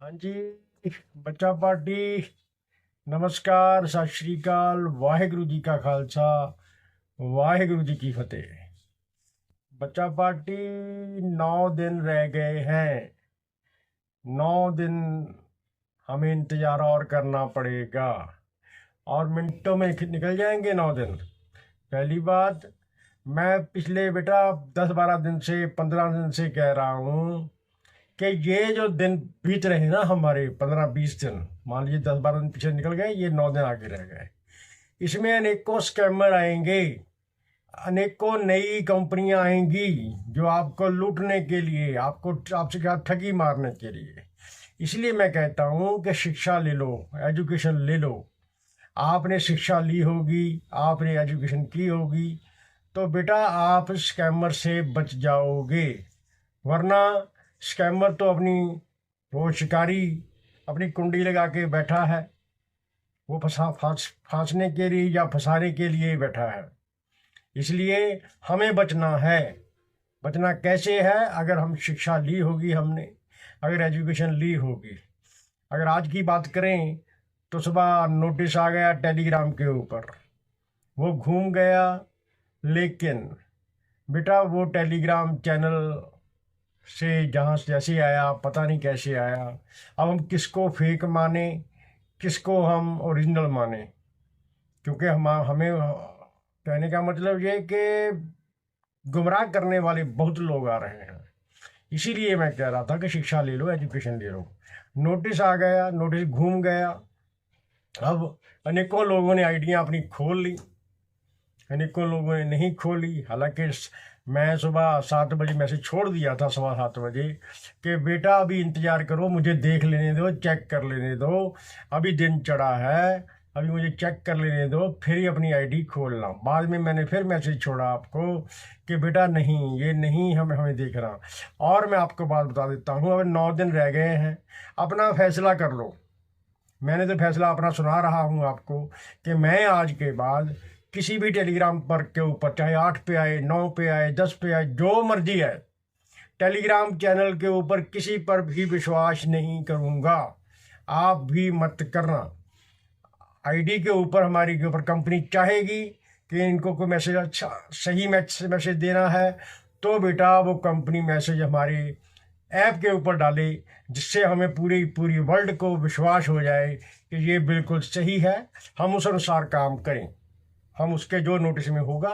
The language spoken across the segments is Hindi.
हाँ जी। बच्चा पार्टी, नमस्कार, सत श्री अकाल, वाहिगुरु जी का खालसा, वाहिगुरु जी की फतेह। बच्चा पार्टी, 9 दिन रह गए हैं। 9 दिन हमें इंतजार और करना पड़ेगा और मिनटों में निकल जाएंगे 9 दिन। पहली बात, मैं पिछले बेटा 10-12 दिन से 15 दिन से कह रहा हूँ कि ये जो दिन बीत रहे हैं ना, हमारे 15-20 दिन, मान लीजिए 10-12 दिन पीछे निकल गए, ये 9 दिन आगे रह गए। इसमें अनेकों स्कैमर आएंगे, अनेकों नई कंपनियां आएंगी जो आपको लूटने के लिए, आपसे क्या ठगी मारने के लिए। इसलिए मैं कहता हूँ कि शिक्षा ले लो, एजुकेशन ले लो। आपने शिक्षा ली होगी, आपने एजुकेशन की होगी, तो बेटा आप स्कैमर से बच जाओगे। वरना स्कैमर तो वो शिकारी अपनी कुंडी लगा के बैठा है, वो फांसने के लिए या फंसाने के लिए ही बैठा है। इसलिए हमें बचना है। बचना कैसे है? अगर हम शिक्षा ली होगी, हमने अगर एजुकेशन ली होगी। अगर आज की बात करें तो सुबह नोटिस आ गया टेलीग्राम के ऊपर, वो घूम गया, लेकिन बेटा वो टेलीग्राम चैनल से जहाँ से जैसे आया, पता नहीं कैसे आया। अब हम किसको फेक माने, किसको हम ओरिजिनल माने? क्योंकि हमें कहने का मतलब ये कि गुमराह करने वाले बहुत लोग आ रहे हैं। इसीलिए मैं कह रहा था कि शिक्षा ले लो, एजुकेशन ले लो। नोटिस आ गया, नोटिस घूम गया। अब अनेकों लोगों ने आइडियाँ अपनी खोल ली, अनेकों लोगों ने नहीं खोली। हालांकि मैं सुबह 7 बजे मैसेज छोड़ दिया था, 7:15 बजे, कि बेटा अभी इंतज़ार करो, मुझे देख लेने दो, चेक कर लेने दो, अभी दिन चढ़ा है, अभी मुझे चेक कर लेने दो, फिर ही अपनी आईडी खोलना। बाद में मैंने फिर मैसेज छोड़ा आपको कि बेटा नहीं, ये नहीं, हमें देखना। और मैं आपको बात बता देता हूँ, अब 9 दिन रह गए हैं, अपना फैसला कर लो। मैंने तो फैसला अपना सुना रहा हूँ आपको कि मैं आज के बाद किसी भी टेलीग्राम पर के ऊपर, चाहे 8 पे आए, 9 पे आए, 10 पे आए, जो मर्जी है, टेलीग्राम चैनल के ऊपर किसी पर भी विश्वास नहीं करूँगा। आप भी मत करना। आईडी के ऊपर, हमारी के ऊपर कंपनी चाहेगी कि इनको कोई मैसेज, अच्छा सही मैसेज देना है, तो बेटा वो कंपनी मैसेज हमारे ऐप के ऊपर डाले, जिससे हमें पूरी पूरी वर्ल्ड को विश्वास हो जाए कि ये बिल्कुल सही है। हम उस अनुसार काम करें, हम उसके जो नोटिस में होगा,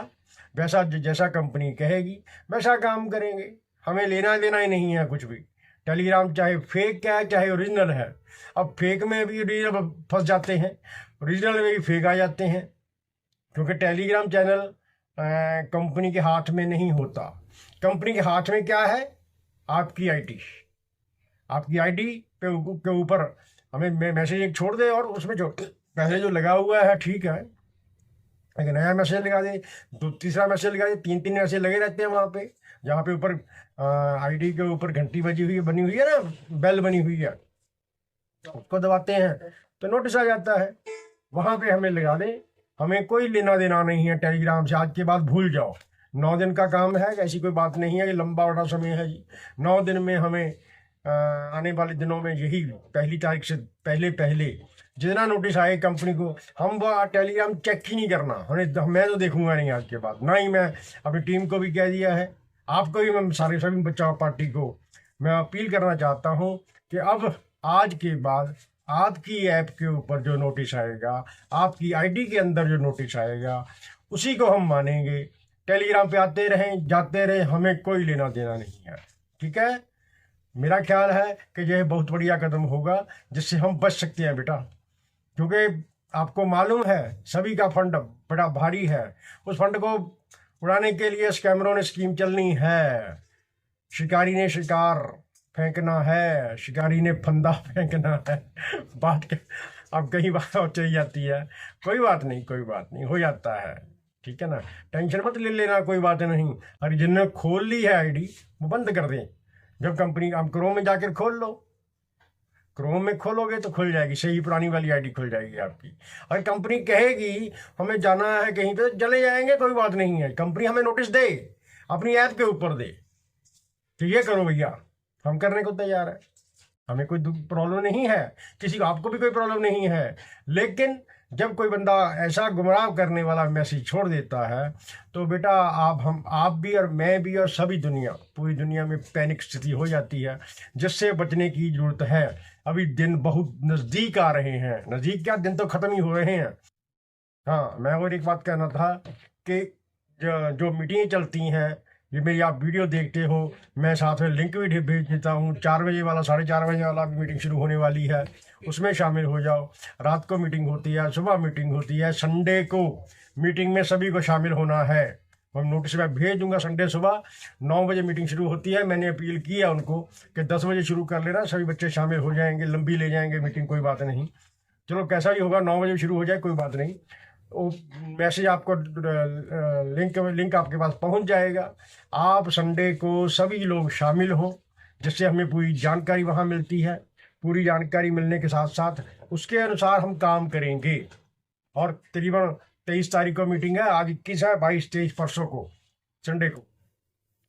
वैसा जैसा कंपनी कहेगी वैसा काम करेंगे। हमें लेना देना ही नहीं है कुछ भी। टेलीग्राम चाहे फेक है चाहे ओरिजिनल है। अब फेक में भी ओरिजिनल फंस जाते हैं, ओरिजिनल में भी फेक आ जाते हैं, क्योंकि टेलीग्राम चैनल कंपनी के हाथ में नहीं होता। कंपनी के हाथ में क्या है? आपकी आईडी। आपकी आईडी के ऊपर हमें मैसेज एक छोड़ दे, और उसमें जो पहले जो लगा हुआ है ठीक है, एक नया मैसेज लगा दे, तीसरा मैसेज लगा दे, 3-3 मैसेज लगे रहते हैं वहाँ पे। जहाँ पे ऊपर आईडी के ऊपर घंटी बजी हुई है, बनी हुई है ना, बेल बनी हुई है, उसको दबाते हैं तो नोटिस आ जाता है। वहाँ पे हमें लगा दे, हमें कोई लेना देना नहीं है टेलीग्राम से। आज के बाद भूल जाओ। 9 दिन का काम है, ऐसी कोई बात नहीं है कि लंबा बड़ा समय है जी। 9 दिन में हमें आने वाले दिनों में, यही 1 तारीख से पहले पहले जितना नोटिस आए कंपनी को, हम वो टेलीग्राम चेक ही नहीं करना। मैं तो देखूंगा नहीं आज के बाद, ना ही मैं अपनी टीम को भी कह दिया है, आपको भी मैं सारे सभी बचाव पार्टी को मैं अपील करना चाहता हूँ कि अब आज के बाद आपकी ऐप के ऊपर जो नोटिस आएगा, आपकी आईडी के अंदर जो नोटिस आएगा, उसी को हम मानेंगे। टेलीग्राम पे आते रहें जाते रहें, हमें कोई लेना देना नहीं है। ठीक है? मेरा ख्याल है कि यह बहुत बढ़िया कदम होगा, जिससे हम बच सकते हैं बेटा। क्योंकि आपको मालूम है सभी का फंड बड़ा भारी है। उस फंड को उड़ाने के लिए स्कैमरों ने स्कीम चलनी है। शिकारी ने शिकार फेंकना है, शिकारी ने फंदा फेंकना है। बात के अब कहीं बात और चली जाती है। कोई बात नहीं, कोई बात नहीं, हो जाता है। ठीक है ना? टेंशन मत ले लेना, कोई बात नहीं। अरे जिनने खोल ली है आईडी, वो बंद कर दें। जब कंपनी, आप क्रोम में जाकर खोल लो, क्रोम में खोलोगे तो खुल जाएगी, सही पुरानी वाली आईडी खुल जाएगी आपकी। और कंपनी कहेगी हमें जाना है कहीं पे, चले जाएंगे, कोई बात नहीं है। कंपनी हमें नोटिस दे, अपनी ऐप के ऊपर दे, तो ये करो भैया, हम करने को तैयार है। हमें कोई प्रॉब्लम नहीं है, किसी को, आपको भी कोई प्रॉब्लम नहीं है। लेकिन जब कोई बंदा ऐसा गुमराह करने वाला मैसेज छोड़ देता है तो बेटा आप भी और मैं भी और सभी दुनिया, पूरी दुनिया में पैनिक स्थिति हो जाती है, जिससे बचने की जरूरत है। अभी दिन बहुत नज़दीक आ रहे हैं, नज़दीक क्या, दिन तो ख़त्म ही हो रहे हैं। हाँ, मैं और एक बात कहना था कि जो मीटिंगें चलती हैं, ये मेरी आप वीडियो देखते हो, मैं साथ में लिंक भी भेज देता हूँ। 4 बजे वाला, 4:30 बजे वाला भी मीटिंग शुरू होने वाली है, उसमें शामिल हो जाओ। रात को मीटिंग होती है, सुबह मीटिंग होती है, संडे को मीटिंग में सभी को शामिल होना है। हम नोटिस में भेज दूंगा, संडे सुबह 9 बजे मीटिंग शुरू होती है। मैंने अपील किया उनको कि 10 बजे शुरू कर लेना, सभी बच्चे शामिल हो जाएंगे, लंबी ले जाएंगे मीटिंग, कोई बात नहीं। चलो कैसा भी होगा, 9 बजे शुरू हो जाए, कोई बात नहीं। वो मैसेज आपको, लिंक आपके पास पहुंच जाएगा। आप संडे को सभी लोग शामिल हो, जिससे हमें पूरी जानकारी वहां मिलती है। पूरी जानकारी मिलने के साथ साथ उसके अनुसार हम काम करेंगे। और तकरीबन 23 तारीख को मीटिंग है, आज 21 है, 22, 23 परसों को, संडे को,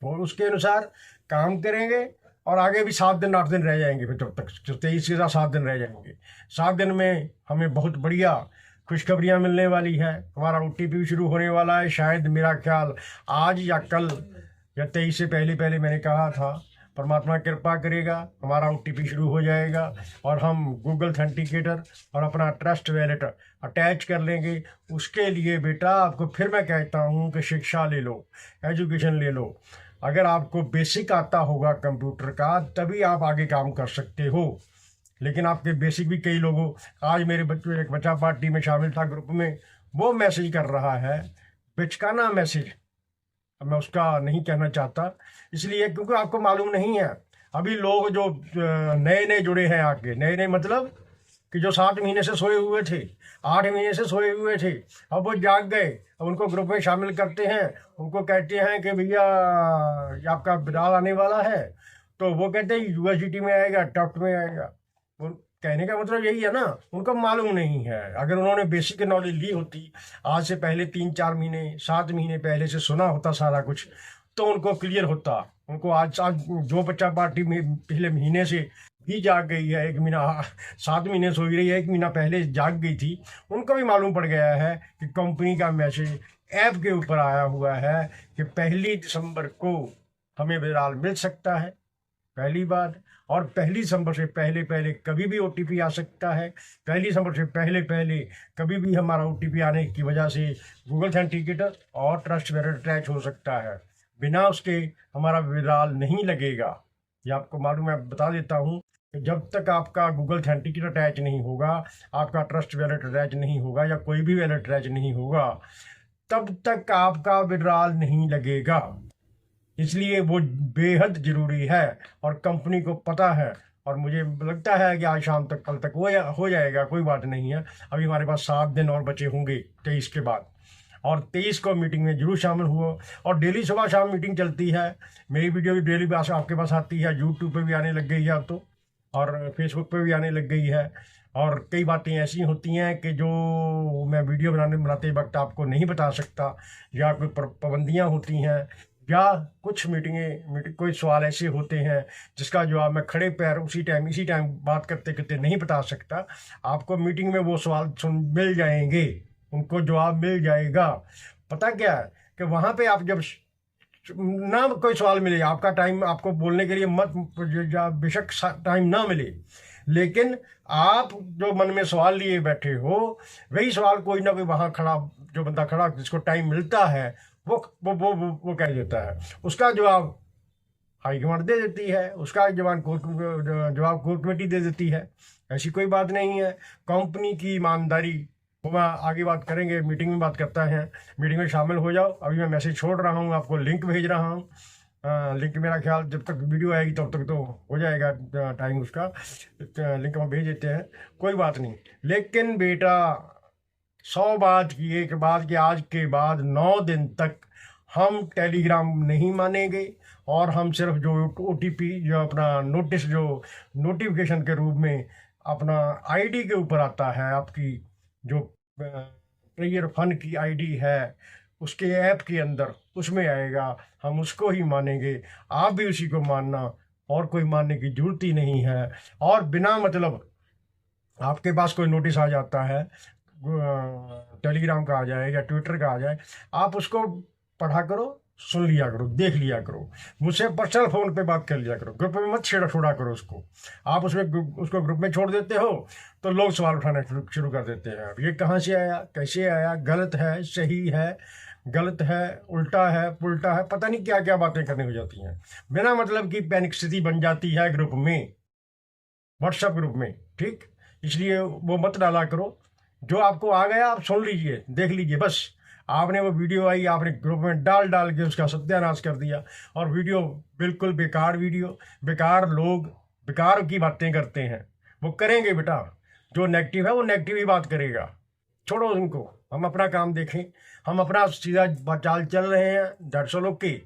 और उसके अनुसार काम करेंगे। और आगे भी 7 दिन 8 दिन रह जाएंगे, फिर जब तक 23 के साथ 7 दिन रह जाएंगे। 7 दिन में हमें बहुत बढ़िया खुशखबरियाँ मिलने वाली है। हमारा OTP भी शुरू होने वाला है, शायद मेरा ख्याल आज या कल या 23 से पहले पहले, मैंने कहा था। परमात्मा कृपा करेगा, हमारा OTP शुरू हो जाएगा और हम गूगल ऑथेंटिकेटर और अपना ट्रस्ट वैलेट अटैच कर लेंगे। उसके लिए बेटा आपको फिर मैं कहता हूँ कि शिक्षा ले लो, एजुकेशन ले लो। अगर आपको बेसिक आता होगा कंप्यूटर का, तभी आप आगे काम कर सकते हो। लेकिन आपके बेसिक भी, कई लोगों, आज मेरे बच्चे, एक बच्चा पार्टी में शामिल था ग्रुप में, वो मैसेज कर रहा है, बिचकाना मैसेज। अब मैं उसका नहीं कहना चाहता, इसलिए क्योंकि आपको मालूम नहीं है। अभी लोग जो नए नए जुड़े हैं, आके नए नए मतलब कि जो 7 महीने से सोए हुए थे, 8 महीने से सोए हुए थे, अब वो जाग गए। अब उनको ग्रुप में शामिल करते हैं, उनको कहते हैं कि भैया ये आपका बिलाल आने वाला है, तो वो कहते हैं यूनिवर्सिटी में आएगा, टॉप में आएगा। वो कहने का मतलब यही है ना, उनको मालूम नहीं है। अगर उन्होंने बेसिक नॉलेज ली होती, आज से पहले 3-4 महीने, 7 महीने पहले से सुना होता सारा कुछ, तो उनको क्लियर होता। उनको आज जो बच्चा पार्टी में पिछले महीने से भी जाग गई है, 1 महीना, 7 महीने सोई रही है, 1 महीना पहले जाग गई थी, उनको भी मालूम पड़ गया है कि कंपनी का मैसेज ऐप के ऊपर आया हुआ है कि 1 दिसंबर को हमें बिलाल मिल सकता है, पहली बात। और 1 दिसंबर से पहले पहले कभी भी OTP आ सकता है। 1 दिसंबर से पहले पहले कभी भी हमारा OTP आने की वजह से गूगल ऑथेंटिकेटर और ट्रस्ट वैलेट अटैच हो सकता है, बिना उसके हमारा बिलाल नहीं लगेगा। ये आपको मालूम है, बता देता हूँ कि जब तक आपका गूगल ऑथेंटिकेटर अटैच नहीं होगा, आपका ट्रस्ट वैलेट अटैच नहीं होगा, या कोई भी वैलेट अटैच नहीं होगा, तब तक आपका बिलाल नहीं लगेगा। इसलिए वो बेहद ज़रूरी है और कंपनी को पता है। और मुझे लगता है कि आज शाम तक, कल तक हो जाएगा, कोई बात नहीं है। अभी हमारे पास 7 दिन और बचे होंगे 23 के बाद, और 23 को मीटिंग में जरूर शामिल हुआ। और डेली सुबह शाम मीटिंग चलती है, मेरी वीडियो भी डेली आपके पास आती है, यूट्यूब पे भी आने लग गई है अब तो, और फेसबुक पे भी आने लग गई है। और कई बातें ऐसी होती हैं कि जो मैं वीडियो बनाते वक्त आपको नहीं बता सकता, या कोई पाबंदियाँ होती हैं, या कुछ मीटिंग कोई सवाल ऐसे होते हैं जिसका जवाब मैं खड़े पैर इसी टाइम बात करते करते नहीं बता सकता। आपको मीटिंग में वो सवाल मिल जाएंगे, उनको जवाब मिल जाएगा। पता क्या है कि वहाँ पे आप जब ना कोई सवाल मिले, आपका टाइम आपको बोलने के लिए बेशक टाइम ना मिले, लेकिन आप जो मन में सवाल लिए बैठे हो, वही सवाल कोई ना कोई वहाँ खड़ा, जो बंदा खड़ा जिसको टाइम मिलता है, वो कह देता है। उसका जवाब हाईकमांड दे देती है, उसका जवाब कोर कमेटी दे देती है। ऐसी कोई बात नहीं है। कंपनी की ईमानदारी, वो मैं आगे बात करेंगे, मीटिंग में बात करता है। मीटिंग में शामिल हो जाओ। अभी मैं मैसेज छोड़ रहा हूँ, आपको लिंक भेज रहा हूँ। लिंक मेरा ख्याल जब तक वीडियो आएगी तब तक तो हो जाएगा टाइम उसका, लिंक हम भेज देते हैं, कोई बात नहीं। लेकिन बेटा 100 बात की एक बात कि आज के बाद 9 दिन तक हम टेलीग्राम नहीं मानेंगे, और हम सिर्फ जो OTP, जो अपना नोटिस, जो नोटिफिकेशन के रूप में अपना ID के ऊपर आता है, आपकी जो प्लेयर फन की ID है उसके ऐप के अंदर, उसमें आएगा, हम उसको ही मानेंगे। आप भी उसी को मानना, और कोई मानने की जरूरत ही नहीं है। और बिना मतलब आपके पास कोई नोटिस आ जाता है, टेलीग्राम का आ जाए या ट्विटर का आ जाए, आप उसको पढ़ा करो, सुन लिया करो, देख लिया करो, मुझसे पर्सनल फ़ोन पे बात कर लिया करो, ग्रुप में मत छोड़ा करो उसको। आप उसको ग्रुप में छोड़ देते हो तो लोग सवाल उठाना शुरू कर देते हैं, अब ये कहाँ से आया, कैसे आया, गलत है, सही है, गलत है, उल्टा है, पुल्टा है, पता नहीं क्या क्या बातें करने हो जाती हैं। बिना मतलब की पैनिक स्थिति बन जाती है ग्रुप में, व्हाट्सएप ग्रुप में, ठीक। इसलिए वो मत डाला करो। जो आपको आ गया आप सुन लीजिए, देख लीजिए, बस। आपने वो वीडियो आई, आपने ग्रुप में डाल के उसका सत्यानाश कर दिया, और वीडियो बिल्कुल बेकार वीडियो, बेकार लोग बेकार की बातें करते हैं। वो करेंगे बेटा, जो नेगेटिव है वो नेगेटिव ही बात करेगा, छोड़ो उनको, हम अपना काम देखें, हम अपना सीधा चाल चल रहे हैं, दैट्स ऑल ओके,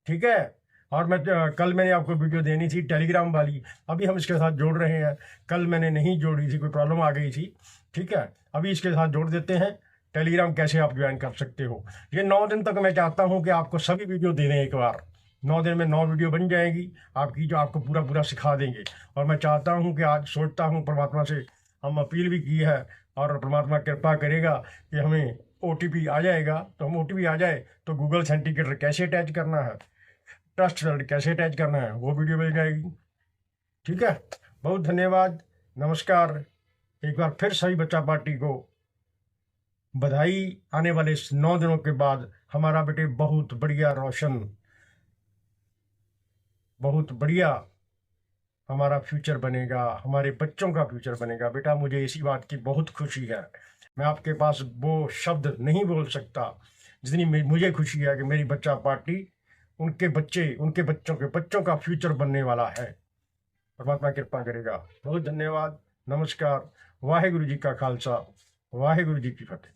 ठीक है। और कल मैंने आपको वीडियो देनी थी टेलीग्राम वाली, अभी हम इसके साथ जोड़ रहे हैं, कल मैंने नहीं जोड़ी थी, कोई प्रॉब्लम आ गई थी, ठीक है। अभी इसके साथ जोड़ देते हैं, टेलीग्राम कैसे आप ज्वाइन कर सकते हो। ये 9 दिन तक मैं चाहता हूँ कि आपको सभी वीडियो दे दें एक बार, 9 दिन में 9 वीडियो बन जाएगी आपकी, जो आपको पूरा पूरा सिखा देंगे। और मैं चाहता हूँ कि आज सोचता हूँ, परमात्मा से हम अपील भी की है, और परमात्मा कृपा करेगा कि हमें OTP आ जाएगा, तो हम OTP आ जाए तो गूगल ऑथेंटिकेटर कैसे अटैच करना है, ट्रस्ट वर्ल्ड कैसे अटैच करना है, वो वीडियो मिल जाएगी, ठीक है। बहुत धन्यवाद, नमस्कार। एक बार फिर सभी बच्चा पार्टी को बधाई। आने वाले इस 9 दिनों के बाद हमारा बेटे बहुत बढ़िया रोशन, बहुत बढ़िया हमारा फ्यूचर बनेगा, हमारे बच्चों का फ्यूचर बनेगा। बेटा मुझे इसी बात की बहुत खुशी है, मैं आपके पास वो शब्द नहीं बोल सकता जितनी मुझे खुशी है कि मेरी बच्चा पार्टी, उनके बच्चे, उनके बच्चों के बच्चों का फ्यूचर बनने वाला है। परमात्मा कृपा करेगा। बहुत धन्यवाद, नमस्कार। वाहेगुरु जी का खालसा, वाहेगुरु जी की फतेह।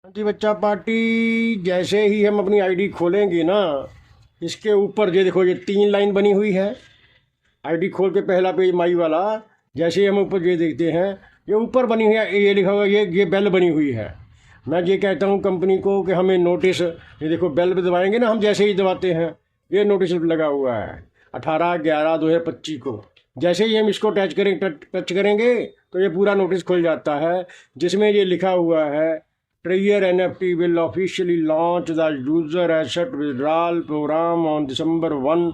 जी बच्चा पार्टी, जैसे ही हम अपनी आईडी खोलेंगे ना, इसके ऊपर ये देखो, ये 3 लाइन बनी हुई है। आईडी खोल के पहला पेज माई वाला, जैसे ही हम ऊपर ये देखते हैं, ये ऊपर बनी हुई है, ये लिखा हुआ है, ये बेल बनी हुई है। मैं ये कहता हूँ कंपनी को कि हमें नोटिस, ये देखो बेल पे दबाएंगे ना हम, जैसे ही दबाते हैं ये नोटिस लगा हुआ है 18/11/2025 को। जैसे ही हम इसको टच करेंगे तो ये पूरा नोटिस खुल जाता है, जिसमें ये लिखा हुआ है, ट्रेयर NFT will officially launch the user asset withdrawal program on December 1,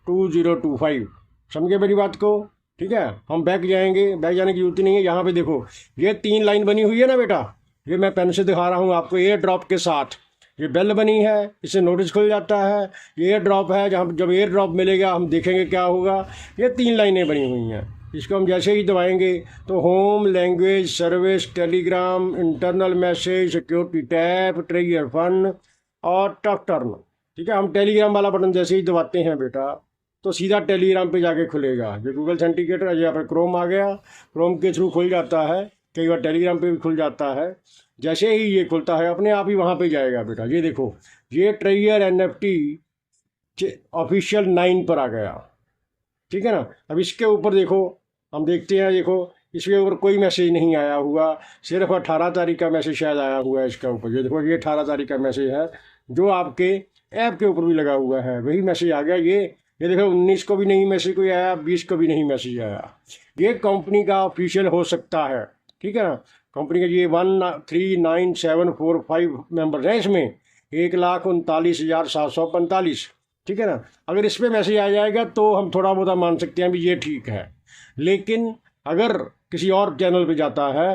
2025। समझे मेरी बात को, ठीक है। हम बैक जाएंगे, बैक जाने की जरूरत नहीं है। यहाँ पे देखो ये 3 लाइन बनी हुई है ना बेटा, ये मैं पेन से दिखा रहा हूँ आपको, एयर ड्रॉप के साथ ये बेल बनी है, इससे नोटिस खुल जाता है। ये एयर ड्रॉप है, जहाँ जब एयर ड्रॉप मिलेगा हम देखेंगे क्या होगा। ये 3 लाइनें बनी हुई हैं, इसको हम जैसे ही दबाएंगे तो home, language, service, Telegram, internal message, security tab, ट्रेयर फंड और टॉक टर्न, ठीक है। हम टेलीग्राम वाला बटन जैसे ही दबाते हैं बेटा तो सीधा टेलीग्राम पे जाके खुलेगा। ये गूगल ऑथेंटिकेटर, यहाँ पर क्रोम आ गया, क्रोम के थ्रू खुल जाता है, कई बार टेलीग्राम पे भी खुल जाता है। जैसे ही ये खुलता है अपने आप ही वहाँ पे जाएगा बेटा। ये देखो, ये ट्रेयर NFT ऑफिशियल 9 पर आ गया, ठीक है ना। अब इसके ऊपर देखो, हम देखते हैं, देखो इसके ऊपर कोई मैसेज नहीं आया हुआ, सिर्फ 18 तारीख का मैसेज शायद आया हुआ है इसके ऊपर। ये देखो, ये 18 तारीख का मैसेज है, जो आपके ऐप के ऊपर भी लगा हुआ है, वही मैसेज आ गया। ये देखो 19 को भी नहीं मैसेज कोई आया, 20 को भी नहीं मैसेज आया। ये कंपनी का ऑफिशियल हो सकता है, ठीक है ना। कंपनी का ये 139,745 मेंबर हैं, इसमें 1,39,745, ठीक है ना। अगर इस पर मैसेज आ जाएगा तो हम थोड़ा बहुत मान सकते हैं भी ये ठीक है। लेकिन अगर किसी और चैनल पे जाता है,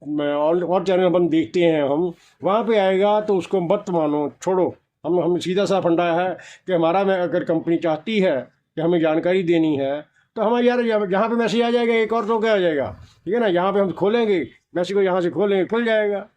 और चैनल अपन देखते हैं हम, वहाँ पे आएगा तो उसको मत मानो, छोड़ो। हम सीधा सा फंडा है कि हमारा अगर कंपनी चाहती है कि हमें जानकारी देनी है तो हमारे यार जहाँ पे मैसेज आ जाएगा, एक और तो क्या आ जाएगा, ठीक है ना। यहाँ पे हम खोलेंगे मैसेज को, यहाँ से खोलेंगे खुल जाएगा,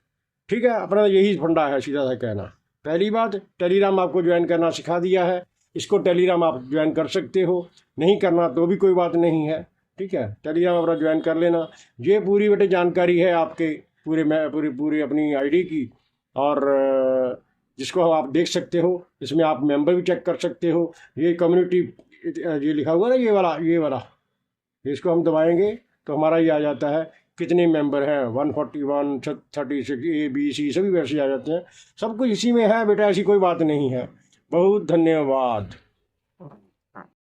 ठीक है। अपना यही फंडा है, सीधा सा कहना। पहली बात, टेलीग्राम आपको ज्वाइन करना सिखा दिया है, इसको टेलीग्राम आप ज्वाइन कर सकते हो, नहीं करना तो भी कोई बात नहीं है, ठीक है। टेलीग्राम अपना ज्वाइन कर लेना। ये पूरी बेटे जानकारी है आपके पूरी अपनी आईडी की, और जिसको आप देख सकते हो, इसमें आप मेंबर भी चेक कर सकते हो। ये कम्युनिटी, ये लिखा हुआ ना, ये वाला इसको हम दबाएंगे तो हमारा ये आ जाता है कितने मेंबर हैं, 141, 36, ABC सभी वैसे आ जाते हैं। सब कुछ इसी में है बेटा, ऐसी कोई बात नहीं है। बहुत धन्यवाद।